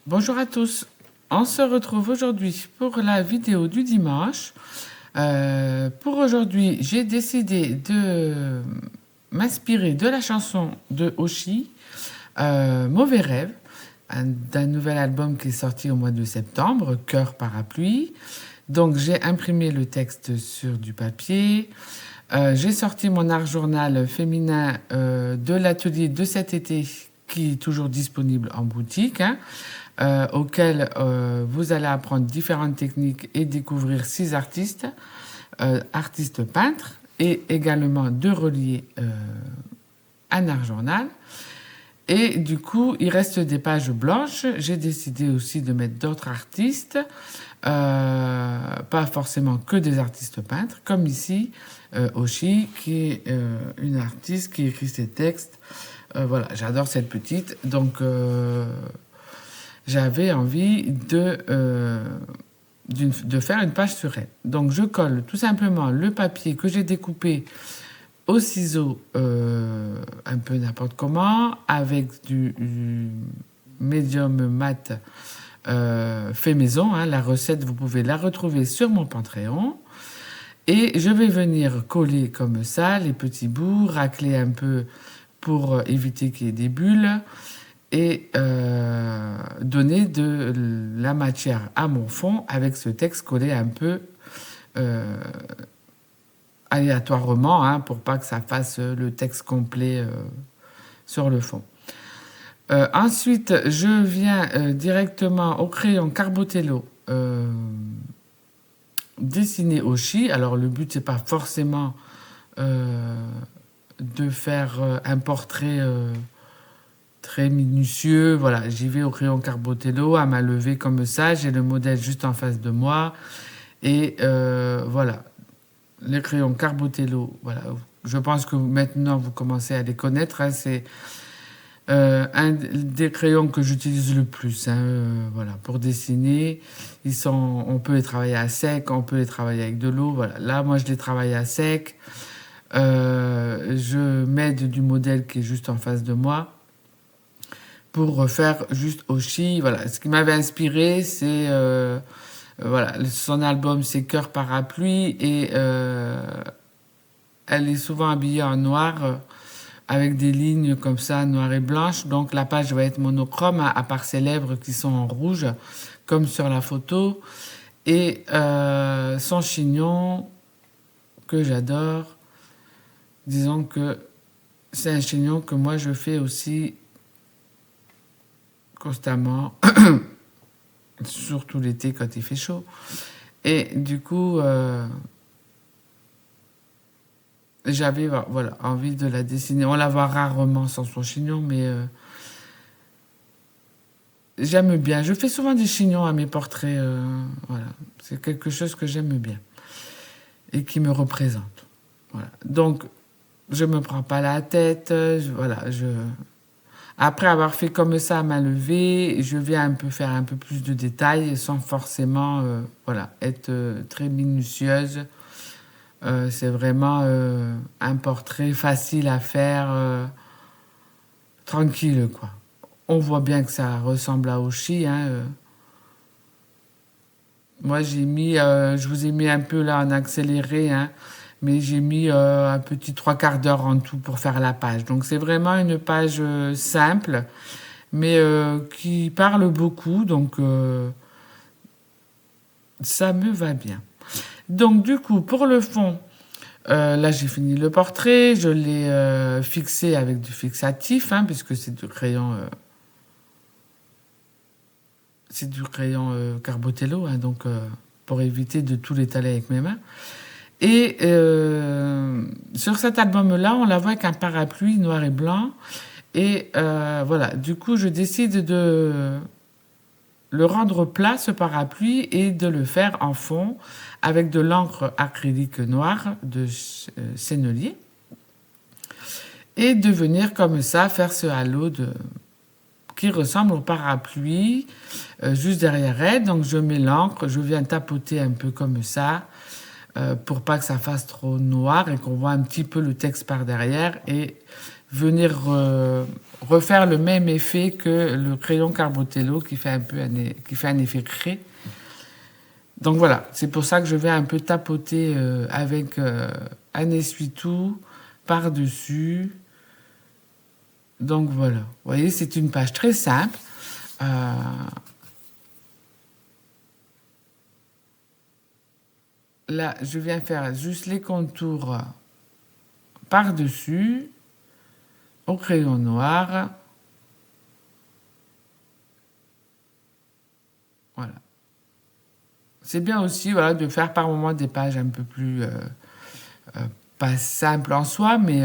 Bonjour à tous. On se retrouve aujourd'hui pour la vidéo du dimanche. Pour aujourd'hui, j'ai décidé de m'inspirer de la chanson de Oshi, Mauvais rêve, d'un nouvel album qui est sorti au mois de septembre, Cœur parapluie. Donc j'ai imprimé le texte sur du papier. J'ai sorti mon art journal féminin de l'atelier de cet été qui est toujours disponible en boutique, hein, auquel vous allez apprendre différentes techniques et découvrir 6 artistes, artistes peintres, et également de relier un art journal. Et du coup, il reste des pages blanches. J'ai décidé aussi de mettre d'autres artistes, pas forcément que des artistes peintres, comme ici, Oshi, qui est une artiste qui écrit ses textes. Voilà, j'adore cette petite. Donc, j'avais envie de faire une page sur elle. Donc, je colle tout simplement le papier que j'ai découpé au ciseau, un peu n'importe comment, avec du médium mat fait maison, hein. La recette, vous pouvez la retrouver sur mon Patreon. Et je vais venir coller comme ça les petits bouts, racler un peu pour éviter qu'il y ait des bulles et donner de la matière à mon fond avec ce texte collé un peu euh, aléatoirement, hein, pour pas que ça fasse le texte complet sur le fond. Ensuite, je viens directement au crayon Carbotello dessiner Oshi. Alors le but c'est pas forcément de faire un portrait très minutieux. Voilà, j'y vais au crayon Carbotello à ma levée comme ça. J'ai le modèle juste en face de moi et voilà. Les crayons Carbotello, voilà. Je pense que maintenant vous commencez à les connaître, hein. C'est un des crayons que j'utilise le plus, hein, voilà, pour dessiner. On peut les travailler à sec, on peut les travailler avec de l'eau. Voilà. Là, moi, je les travaille à sec. Je m'aide du modèle qui est juste en face de moi pour refaire juste Oshi. Voilà. Ce qui m'avait inspiré, c'est voilà, son album, c'est Cœur parapluie et elle est souvent habillée en noir, avec des lignes comme ça, noires et blanches. Donc la page va être monochrome, à part ses lèvres qui sont en rouge, comme sur la photo. Et son chignon, que j'adore, disons que c'est un chignon que moi je fais aussi constamment, surtout l'été quand il fait chaud. Et du coup, j'avais voilà, envie de la dessiner. On la voit rarement sans son chignon, mais j'aime bien. Je fais souvent des chignons à mes portraits. Voilà. C'est quelque chose que j'aime bien et qui me représente. Voilà. Donc, je me prends pas la tête. Voilà, après avoir fait comme ça à ma levée, je viens un peu faire un peu plus de détails sans forcément voilà, être très minutieuse. C'est vraiment un portrait facile à faire, tranquille, quoi. On voit bien que ça ressemble à Oshi, hein. Moi, je vous ai mis un peu là en accéléré, hein, mais j'ai mis un petit 3/4 d'heure en tout pour faire la page. Donc c'est vraiment une page simple, mais qui parle beaucoup, donc ça me va bien. Donc du coup, pour le fond, là j'ai fini le portrait, je l'ai fixé avec du fixatif, hein, puisque c'est du crayon Carbotello, hein, donc pour éviter de tout l'étaler avec mes mains. Et sur cet album-là, on la voit avec un parapluie noir et blanc. Et voilà, du coup, je décide de le rendre plat, ce parapluie, et de le faire en fond avec de l'encre acrylique noire de Sennelier. Et de venir comme ça faire ce halo qui ressemble au parapluie juste derrière elle. Donc je mets l'encre, je viens tapoter un peu comme ça pour pas que ça fasse trop noir et qu'on voit un petit peu le texte par derrière. Et venir refaire le même effet que le crayon Carbotello qui fait un effet craie. Donc voilà, c'est pour ça que je vais un peu tapoter avec un essuie-tout par-dessus. Donc voilà, vous voyez, c'est une page très simple. Là, je viens faire juste les contours par-dessus au crayon noir. Voilà. C'est bien aussi voilà, de faire par moment des pages un peu plus, pas simples en soi, mais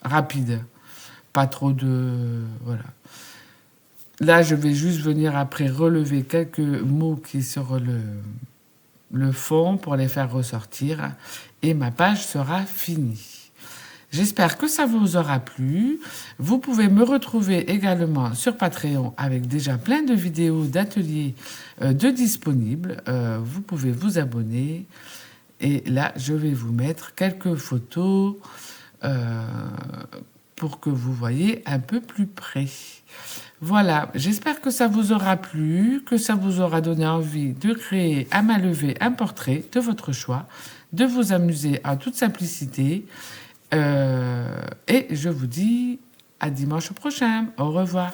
rapides. Pas trop de... Voilà. Là, je vais juste venir après relever quelques mots qui sur le fond pour les faire ressortir. Et ma page sera finie. J'espère que ça vous aura plu. Vous pouvez me retrouver également sur Patreon avec déjà plein de vidéos d'ateliers de disponibles. Vous pouvez vous abonner. Et là, je vais vous mettre quelques photos pour que vous voyez un peu plus près. Voilà, j'espère que ça vous aura plu, que ça vous aura donné envie de créer à main levée un portrait de votre choix, de vous amuser en toute simplicité. Et je vous dis à dimanche prochain. Au revoir.